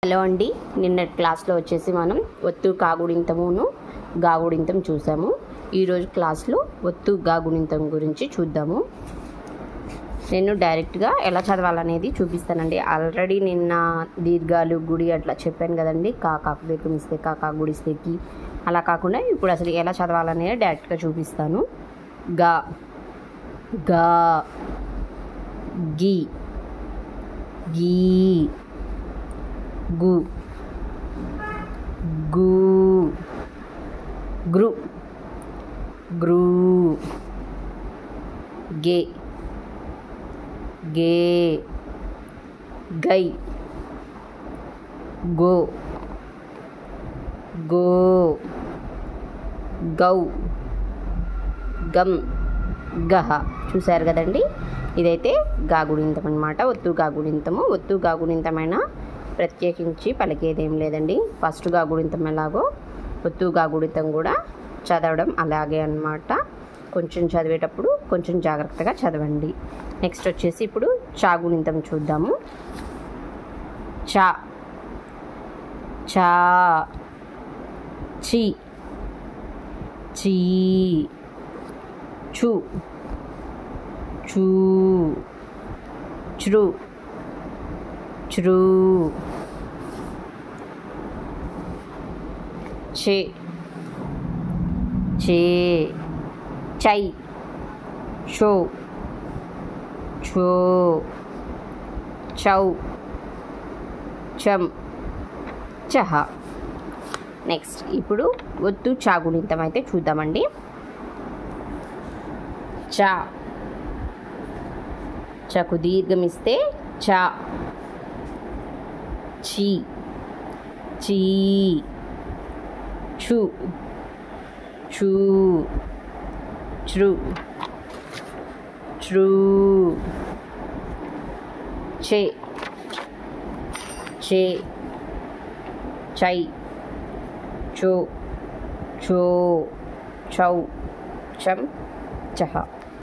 Hello అండి, నిన్నటి క్లాస్లో వచ్చేసి మనం ఒత్తు కాగుడింతమును గాగుడింతం చూసాము. ఈరోజు క్లాస్లో ఒత్తు గాగుడింతం గురించి చూద్దాము. నేను డైరెక్ట్గా ఎలా చదవాలనేది చూపిస్తానండి. ఆల్రెడీ నిన్న దీర్ఘాలు గుడి అట్లా చెప్పాను కదండి. కాకు దీర్ఘం ఇస్తే కాకా గుడిస్తే కి, అలా కాకుండా ఇప్పుడు అసలు ఎలా చదవాలనేది డైరెక్ట్గా చూపిస్తాను. గా గా గి గీ గు గు గ్రు గ్రూ గే గే గై గో గో గౌ గం గహ. చూశారు కదండి, ఇదైతే గాగుడింతం అనమాట. ఒత్తు గాగుడింతము. ఒత్తు గాగుడింతమైన ప్రత్యేకించి పలికేదేం లేదండి. ఫస్ట్ గాగుడింతం ఎలాగో ఒత్తు గాగుడింతం కూడా చదవడం అలాగే అన్నమాట. కొంచెం చదివేటప్పుడు కొంచెం జాగ్రత్తగా చదవండి. నెక్స్ట్ వచ్చేసి ఇప్పుడు చాగుడింతం చూద్దాము. చా చా చి చీ చు చూ చ్రు చ్రూ చే చే చై చో చో చౌ చం చహ. నెక్స్ట్ ఇప్పుడు ఒత్తు చాగుడింతం అయితే చూద్దామండి. చా చకు దీర్ఘం ఇస్తే చా, చి చీ చు చూ చ్రు చ్రూ చే చే చై చో చో చౌ చం చహ.